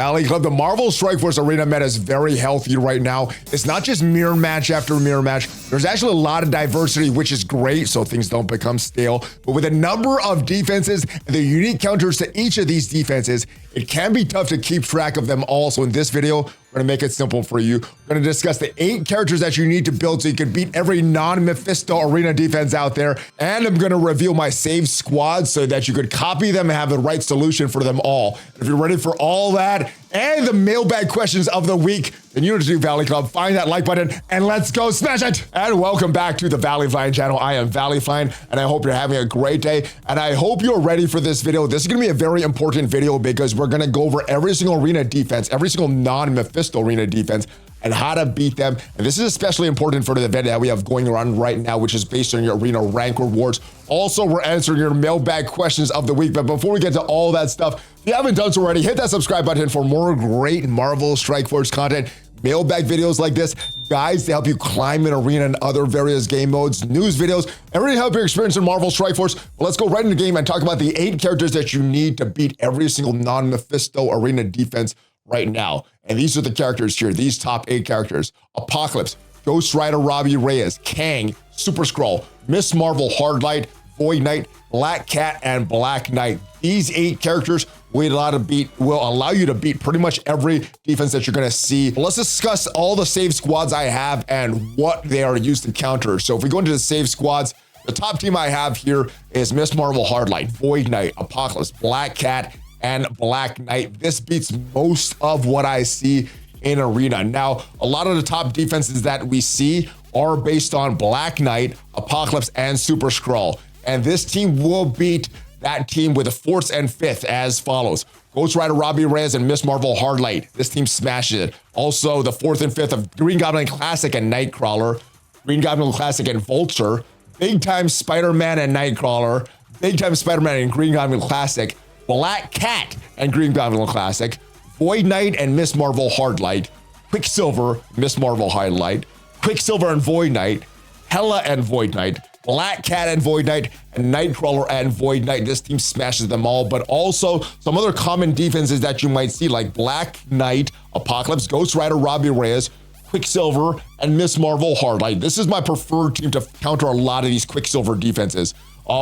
Valley Club. The Marvel Strike Force Arena meta is very healthy right now. It's not just mirror match after mirror match. There's actually a lot of diversity, which is great, so things don't become stale. But with a number of defenses and the unique counters to each of these defenses, it can be tough to keep track of them all. So in this video, we're gonna make it simple for you. We're gonna discuss the 8 characters that you need to build so you can beat every non-Mephisto arena defense out there. And I'm gonna reveal my save squad so that you could copy them and have the right solution for them all. If you're ready for all that and the mailbag questions of the week, then you know what to do, Valley Club. Find that like button and let's go smash it. And welcome back to the ValleyFlyin channel. I am ValleyFlyin and I hope you're having a great day. And I hope you're ready for this video. This is gonna be a very important video because we're gonna go over every single arena defense, every single non-Mephisto arena defense, and how to beat them. And this is especially important for the event that we have going on right now, which is based on your arena rank rewards. Also, we're answering your mailbag questions of the week. But before we get to all that stuff, if you haven't done so already, hit that subscribe button for more great Marvel Strike Force content, mailbag videos like this, guides to help you climb an arena and other various game modes, news videos, and really help your experience in Marvel Strike Force. But let's go right into the game and talk about the 8 characters that you need to beat every single non-Mephisto arena defense right now. And these are the characters here, these top 8 characters: Apocalypse, Ghost Rider Robbie Reyes, Kang, Super Skrull, Miss Marvel Hardlight, Void Knight, Black Cat, and Black Knight. These 8 characters will allow you to beat pretty much every defense that you're gonna see. Let's discuss all the save squads I have and what they are used to counter. So if we go into the save squads, the top team I have here is Miss Marvel Hardlight, Void Knight, Apocalypse, Black Cat, and Black Knight. This beats most of what I see in arena. Now, a lot of the top defenses that we see are based on Black Knight, Apocalypse, and Super Skrull. And this team will beat that team with a 4th and 5th as follows: Ghost Rider Robbie Reyes and Miss Marvel Hardlight. This team smashes it. Also, the 4th and 5th of Green Goblin Classic and Nightcrawler, Green Goblin Classic and Vulture, Big Time Spider-Man and Nightcrawler, Big Time Spider-Man and Green Goblin Classic, Black Cat and Green Goblin Classic, Void Knight and Miss Marvel Hardlight, Quicksilver, Miss Marvel Hardlight, Quicksilver and Void Knight, Hela and Void Knight, Black Cat and Void Knight, and Nightcrawler and Void Knight. This team smashes them all, but also some other common defenses that you might see, like Black Knight, Apocalypse, Ghost Rider Robbie Reyes, Quicksilver, and Miss Marvel Hardlight. This is my preferred team to counter a lot of these Quicksilver defenses.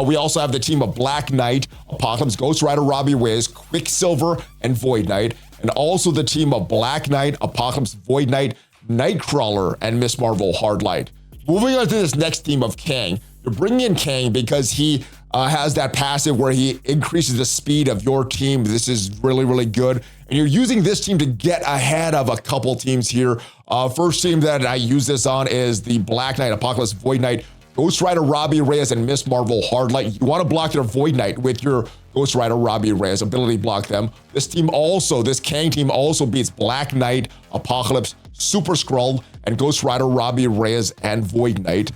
We also have the team of Black Knight, Apocalypse, Ghost Rider Robbie Reyes, Quicksilver, and Void Knight, and also the team of Black Knight, Apocalypse, Void Knight, Nightcrawler, and Miss Marvel Hardlight. Moving on to this next team of Kang. You're bringing in Kang because he has that passive where he increases the speed of your team. This is really, really good. And you're using this team to get ahead of a couple teams here. First team that I use this on is the Black Knight, Apocalypse, Void Knight, Ghost Rider Robbie Reyes, and Miss Marvel Hardlight. You want to block their Void Knight with your Ghost Rider Robbie Reyes, ability block them. This Kang team also beats Black Knight, Apocalypse, Super Skrull, and Ghost Rider Robbie Reyes and Void Knight.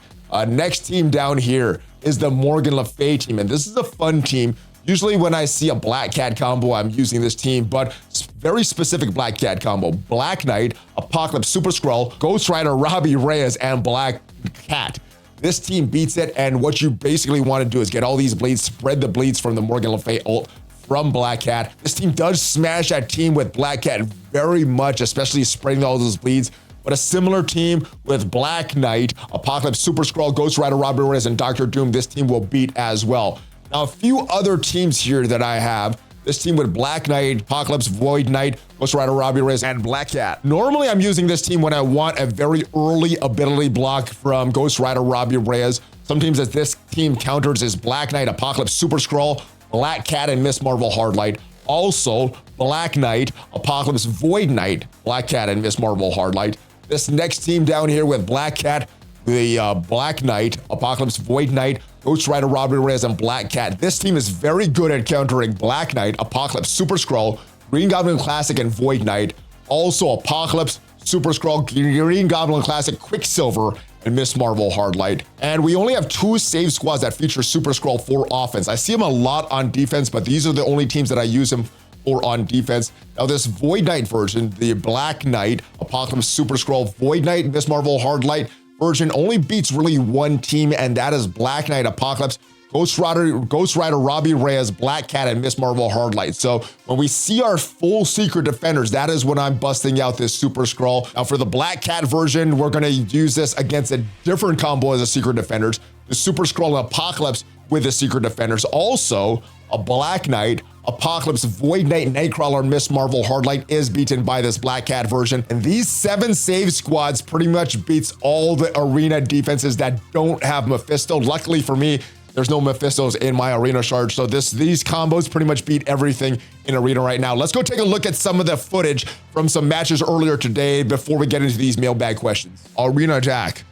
Next team down here is the Morgan Le Fay team, and this is a fun team. Usually when I see a Black Cat combo, I'm using this team, but very specific Black Cat combo. Black Knight, Apocalypse, Super Skrull, Ghost Rider Robbie Reyes, and Black Cat. This team beats it, and what you basically want to do is get all these bleeds, spread the bleeds from the Morgan Le Fay ult from Black Cat. This team does smash that team with Black Cat very much, especially spreading all those bleeds. But a similar team with Black Knight, Apocalypse, Super Skrull, Ghost Rider Robbie Reyes, and Dr. Doom, this team will beat as well. Now, a few other teams here that I have. This team with Black Knight, Apocalypse, Void Knight, Ghost Rider Robbie Reyes, and Black Cat. Normally, I'm using this team when I want a very early ability block from Ghost Rider Robbie Reyes. Some teams that this team counters is Black Knight, Apocalypse, Super Skrull, Black Cat, and Miss Marvel Hardlight. Also, Black Knight, Apocalypse, Void Knight, Black Cat, and Miss Marvel Hardlight. This next team down here with Black Cat, the Black Knight, Apocalypse, Void Knight, Ghost Rider Robbie Reyes, and Black Cat. This team is very good at countering Black Knight, Apocalypse, Super Skrull, Green Goblin Classic, and Void Knight. Also Apocalypse, Super Skrull, Green Goblin Classic, Quicksilver, and Miss Marvel Hardlight. And we only have 2 save squads that feature Super Skrull for offense. I see him a lot on defense, but these are the only teams that I use him or on defense. Now this Void Knight version, the Black Knight, Apocalypse, Super Skrull, Void Knight, Miss Marvel Hardlight version only beats really one team, and that is Black Knight, Apocalypse, Ghost Rider, Robbie Reyes, Black Cat, and Miss Marvel Hardlight. So when we see our full Secret Defenders, that is when I'm busting out this Super Skrull. Now for the Black Cat version, we're gonna use this against a different combo as the Secret Defenders. The Super Skrull and Apocalypse with the Secret Defenders. Also, a Black Knight, Apocalypse, Void Knight, Nightcrawler, and Miss Marvel Hardlight is beaten by this Black Cat version. And these 7 save squads pretty much beats all the arena defenses that don't have Mephisto. Luckily for me, there's no Mephistos in my arena charge. So these combos pretty much beat everything in arena right now. Let's go take a look at some of the footage from some matches earlier today before we get into these mailbag questions. Arena attack,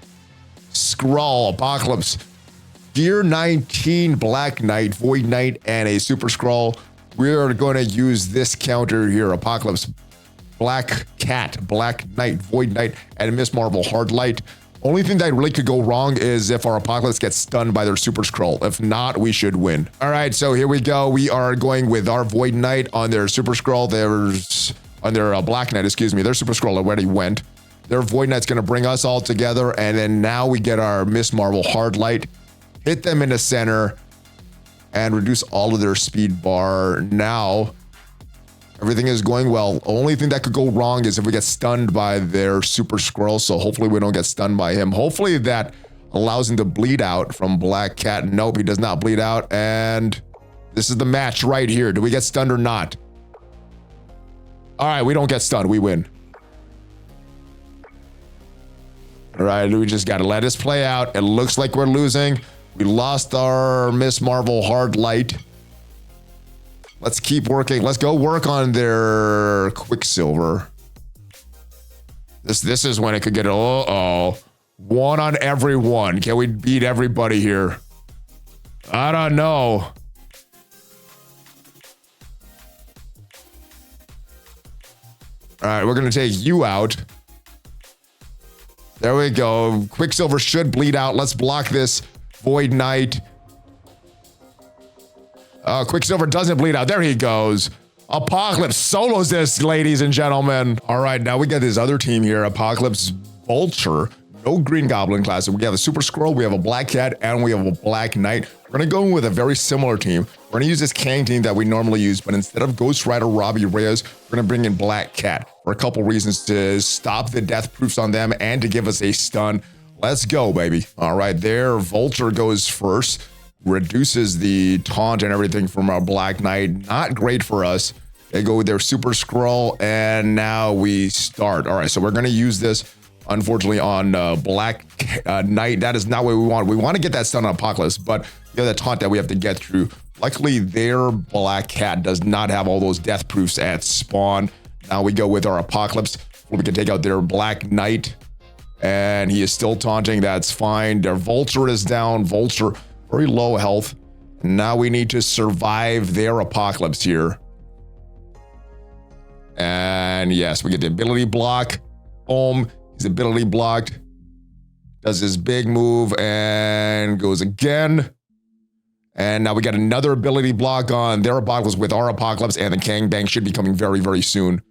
Skrull, Apocalypse, Gear 19, Black Knight, Void Knight, and a Super Skrull. We're going to use this counter here. Apocalypse, Black Cat, Black Knight, Void Knight, and Miss Marvel Hardlight. Only thing that really could go wrong is if our Apocalypse gets stunned by their Super Skrull. If not, we should win. All right, so here we go. We are going with our Void Knight on their Super Skrull. On their Black Knight, excuse me. Their Super Skrull already went. Their Void Knight's going to bring us all together, and then now we get our Miss Marvel Hardlight. Hit them in the center and reduce all of their speed bar. Now, everything is going well. Only thing that could go wrong is if we get stunned by their Super Skrull. So hopefully we don't get stunned by him. Hopefully that allows him to bleed out from Black Cat. Nope, he does not bleed out. And this is the match right here. Do we get stunned or not? All right, we don't get stunned. We win. All right, we just got to let this play out. It looks like we're losing. We lost our Miss Marvel Hardlight. Let's keep working. Let's go work on their Quicksilver. This is when it could get, uh-oh. 1 on every 1. Can we beat everybody here? I don't know. All right, we're going to take you out. There we go. Quicksilver should bleed out. Let's block this Void Knight. Quicksilver doesn't bleed out. There he goes. Apocalypse solos this, ladies and gentlemen. All right, now we got this other team here. Apocalypse, Vulture, no Green Goblin class. We have a Super Skrull, we have a Black Cat, and we have a Black Knight. We're gonna go with a very similar team. We're gonna use this Kang team that we normally use, but instead of Ghost Rider, Robbie Reyes, we're gonna bring in Black Cat for a couple reasons: to stop the death proofs on them and to give us a stun. Let's go, baby. All right, there, Vulture goes first. Reduces the taunt and everything from our Black Knight. Not great for us. They go with their Super Skrull, and now we start. All right, so we're going to use this, unfortunately, on Black Knight. That is not what we want. We want to get that stun on Apocalypse, but we have that taunt that we have to get through. Luckily, their Black Cat does not have all those death proofs at spawn. Now we go with our Apocalypse. We can take out their Black Knight, and he is still taunting. That's fine. Their Vulture is down. Vulture, very low health. Now we need to survive their Apocalypse here. And yes, we get the ability block. Boom. His ability blocked. Does his big move and goes again. And now we got another ability block on their Apocalypse with our Apocalypse, and the Kang Bang should be coming very, very soon.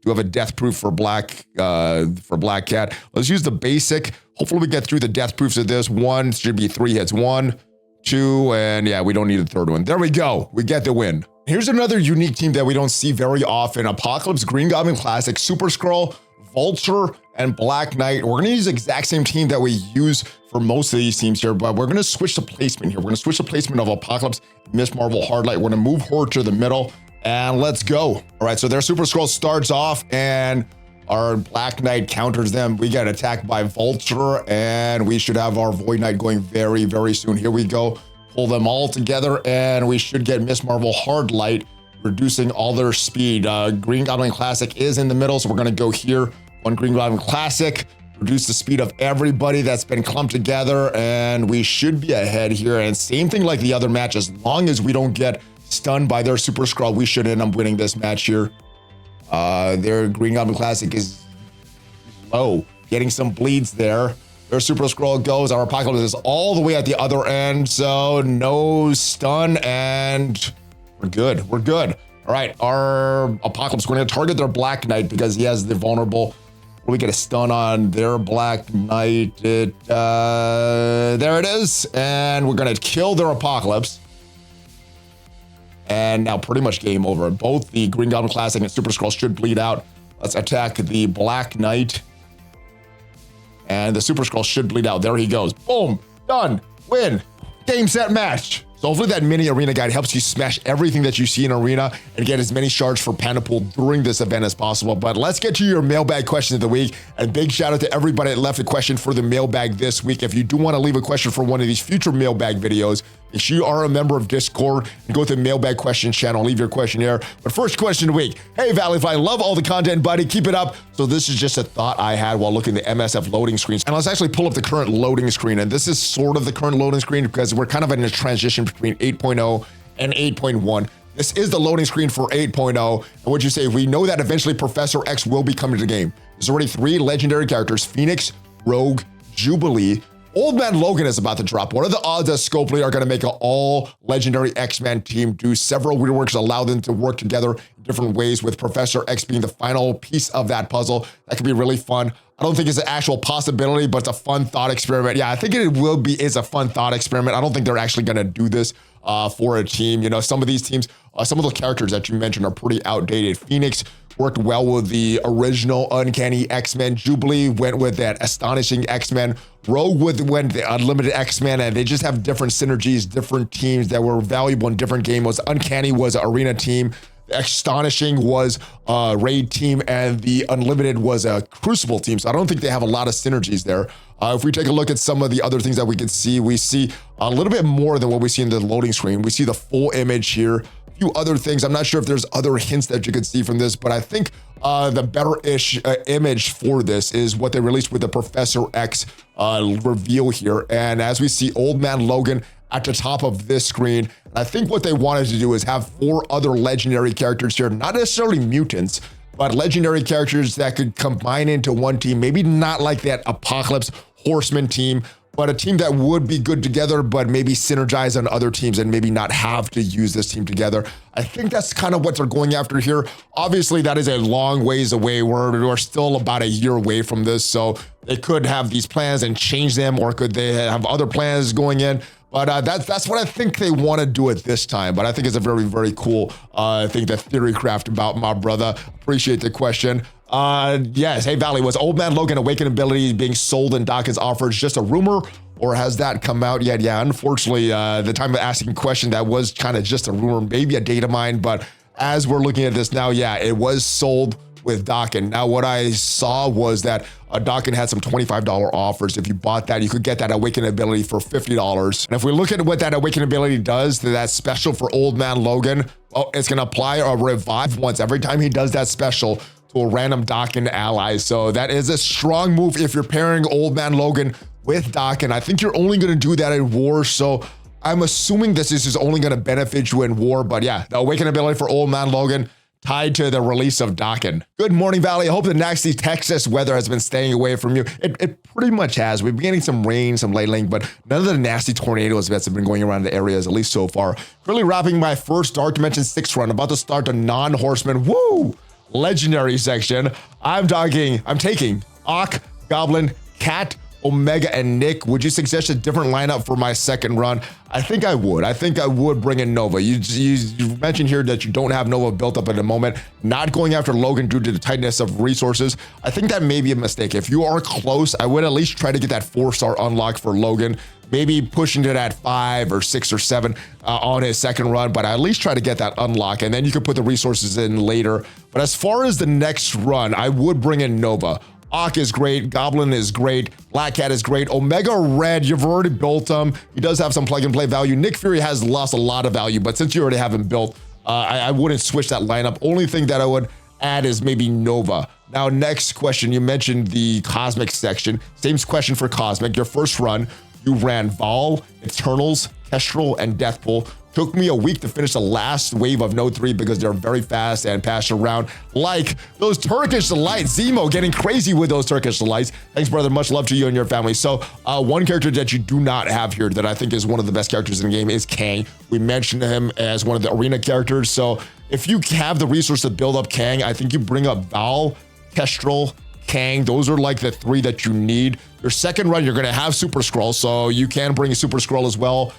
Do have a death proof for Black Cat. Let's use the basic. Hopefully we get through the death proofs of this. 1 should be 3 hits. 1, 2, and yeah, we don't need a third one. There we go. We get the win. Here's another unique team that we don't see very often. Apocalypse, Green Goblin Classic, Super Skrull, Vulture, and Black Knight. We're gonna use the exact same team that we use for most of these teams here, but we're gonna switch the placement here. We're gonna switch the placement of Apocalypse, Miss Marvel Hardlight. We're gonna move her to the middle, and let's go. All right, so their Super Skrull starts off, and our Black Knight counters them. We get attacked by Vulture, and we should have our Void Knight going very, very soon. Here we go. Pull them all together, and we should get Miss Marvel Hardlight, reducing all their speed. Green Goblin Classic is in the middle, so we're gonna go here. 1 Green Goblin Classic, reduce the speed of everybody that's been clumped together, and we should be ahead here. And same thing like the other match, as long as we don't get stunned by their Super Skrull, we should end up winning this match here. Their Green Goblin Classic is low, getting some bleeds there. Their Super Skrull goes. Our Apocalypse is all the way at the other end, so no stun, and we're good. We're good. All right, our Apocalypse, we're going to target their Black Knight because he has the vulnerable. We get a stun on their Black Knight. There it is. And we're going to kill their Apocalypse. And now pretty much game over. Both the Green Goblin Classic and Super Skrull should bleed out. Let's attack the Black Knight. And the Super Skrull should bleed out. There he goes. Boom. Done. Win. Game, set, match. So hopefully that mini arena guide helps you smash everything that you see in arena and get as many shards for Panda Pool during this event as possible. But let's get to your mailbag question of the week. And big shout out to everybody that left a question for the mailbag this week. If you do want to leave a question for one of these future mailbag videos, if you are a member of Discord, and go to the mailbag questions channel, leave your question here. But first question of the week. Hey, ValleyFlyin, love all the content, buddy. Keep it up. So this is just a thought I had while looking at the MSF loading screens. And let's actually pull up the current loading screen. And this is sort of the current loading screen because we're kind of in a transition between 8.0 and 8.1. This is the loading screen for 8.0. And what'd you say? We know that eventually Professor X will be coming to the game. There's already 3 legendary characters, Phoenix, Rogue, Jubilee. Old Man Logan is about to drop. What are the odds that Scopely are going to make an all legendary X-Men team, do several weird works, allow them to work together in different ways, with Professor X being the final piece of that puzzle? That could be really fun. I don't think it's an actual possibility, but it's a fun thought experiment. Yeah, I think it will be is a fun thought experiment. I don't think they're actually going to do this for a team. You know, some of these teams, some of the characters that you mentioned are pretty outdated. Phoenix worked well with the original Uncanny X-Men. Jubilee went with that astonishing X-Men. Rogue went the Unlimited X-Men, and they just have different synergies, different teams that were valuable in different game modes. Uncanny was an arena team. Astonishing was a raid team, and the Unlimited was a Crucible team. So I don't think they have a lot of synergies there. If we take a look at some of the other things that we can see, we see a little bit more than what we see in the loading screen. We see the full image here. Few other things. I'm not sure if there's other hints that you could see from this, but I think the better-ish image for this is what they released with the Professor X reveal here. And as we see Old Man Logan at the top of this screen, I think what they wanted to do is have 4 other legendary characters here, not necessarily mutants, but legendary characters that could combine into one team. Maybe not like that Apocalypse Horseman team, but a team that would be good together, but maybe synergize on other teams and maybe not have to use this team together. I think that's kind of what they're going after here. Obviously, that is a long ways away. We're still about a year away from this, so they could have these plans and change them, or could they have other plans going in? But that's what I think they want to do at this time. But I think it's a very, very cool thing that Theory Craft about, my brother. Appreciate the question. Yes, hey Valley, was Old Man Logan Awaken ability being sold in Dawkins offers just a rumor, or has that come out yet? Yeah, unfortunately, the time of asking question, that was kind of just a rumor, maybe a data mine. But as we're looking at this now, yeah, it was sold with Dawkins. Now, what I saw was that Dawkins had some $25 offers. If you bought that, you could get that Awaken ability for $50. And if we look at what that Awaken ability does, that's special for Old Man Logan, it's going to apply a revive once every time he does that special to a random Dawkins ally. So that is a strong move if you're pairing Old Man Logan with Dawkins. I think you're only going to do that in war. So I'm assuming this is only going to benefit you in war. But yeah, the Awaken ability for Old Man Logan tied to the release of Dawkins. Good morning, Valley. I hope the nasty Texas weather has been staying away from you. It pretty much has. We've been getting some rain, some lightning, but none of the nasty tornadoes that have been going around the areas, at least so far. Currently wrapping my first Dark Dimension 6 run, about to start the non-horseman, woo, legendary section. I'm taking Ock, Goblin, Cat, Omega, and Nick. Would you suggest a different lineup for my second run? I think I would. I think I would bring in Nova. You mentioned here that you don't have Nova built up at the moment. Not going after Logan due to the tightness of resources. I think that may be a mistake. If you are close, I would at least try to get that 4-star unlock for Logan. Maybe pushing to that 5 or 6 or 7 on his second run, but at least try to get that unlock, and then you can put the resources in later. But as far as the next run, I would bring in Nova. Ock is great, Goblin is great, Black Cat is great, Omega Red, you've already built him. He does have some plug and play value. Nick Fury has lost a lot of value, but since you already have him built, I wouldn't switch that lineup. Only thing that I would add is maybe Nova. Now, next question, you mentioned the Cosmic section. Same question for Cosmic. Your first run, you ran Vol, Eternals, Kestrel, and Deathpool. Took me a week to finish the last wave of Node 3 because they're very fast and pass around like those Turkish delights. Zemo getting crazy with those Turkish delights. Thanks, brother. Much love to you and your family. So one character that you do not have here that I think is one of the best characters in the game is Kang. We mentioned him as one of the arena characters. So if you have the resource to build up Kang, I think you bring up Val, Kestrel, Kang. Those are like the 3 that you need. Your second run, you're going to have Super Skrull, so you can bring a Super Skrull as well,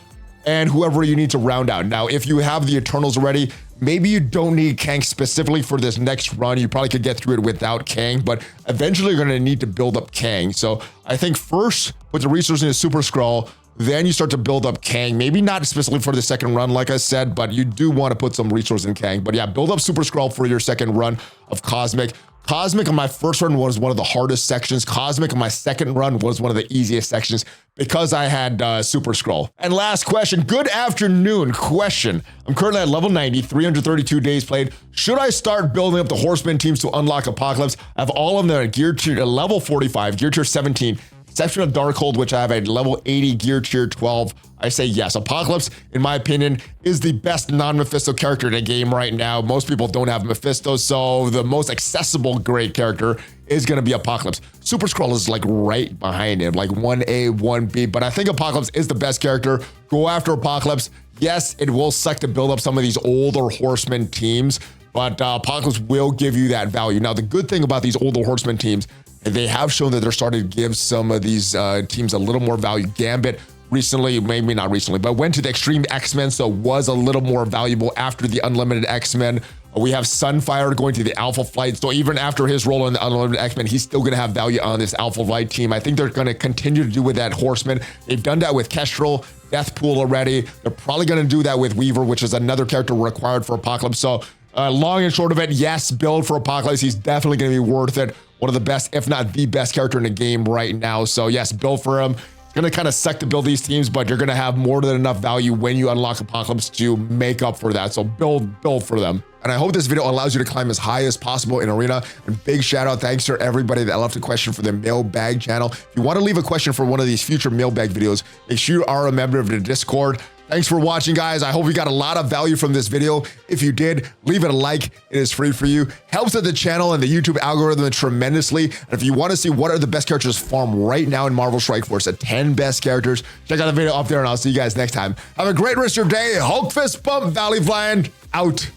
and whoever you need to round out. Now, if you have the Eternals already, maybe you don't need Kang specifically for this next run. You probably could get through it without Kang, but eventually you're going to need to build up Kang. So I think first put the resources into Super Skrull, then you start to build up Kang. Maybe not specifically for the second run, like I said, but you do want to put some resources in Kang. But yeah, build up Super Skrull for your second run of Cosmic. Cosmic on my first run was one of the hardest sections. Cosmic on my second run was one of the easiest sections because I had Super Skrull. And last question, good afternoon question. I'm currently at level 90, 332 days played. Should I start building up the Horseman teams to unlock Apocalypse? I have all of them at gear tier level 45, gear tier 17, exception of Darkhold, which I have at level 80, gear tier 12. I say yes. Apocalypse, in my opinion, is the best non-Mephisto character in the game right now. Most people don't have Mephisto, so the most accessible great character is going to be Apocalypse. Super Skrull is like right behind him, like 1A, 1B, but I think Apocalypse is the best character. Go after Apocalypse. Yes, it will suck to build up some of these older Horseman teams, but Apocalypse will give you that value. Now, the good thing about these older Horseman teams, they have shown that they're starting to give some of these teams a little more value. Gambit recently, maybe not recently, but went to the Extreme X-Men, so was a little more valuable after the Unlimited X-Men. We have Sunfire going to the Alpha Flight, so even after his role in the Unlimited X-Men, he's still going to have value on this Alpha Flight team. I think they're going to continue to do with that Horseman. They've done that with Kestrel, Deathpool already. They're probably going to do that with Weaver, which is another character required for Apocalypse. So long and short of it, yes, build for Apocalypse. He's definitely going to be worth it. One of the best, if not the best character in the game right now. So yes, build for him. It's going to kind of suck to build these teams, but you're going to have more than enough value when you unlock Apocalypse to make up for that. So build for them. And I hope this video allows you to climb as high as possible in Arena. And big shout out, thanks to everybody that left a question for the mailbag channel. If you want to leave a question for one of these future mailbag videos, make sure you are a member of the Discord. Thanks for watching, guys. I hope you got a lot of value from this video. If you did, leave it a like. It is free for you. Helps with the channel and the YouTube algorithm tremendously. And if you want to see what are the best characters farm right now in Marvel Strike Force, the 10 best characters, check out the video up there, and I'll see you guys next time. Have a great rest of your day. Hulk fist bump, ValleyFlyin, out.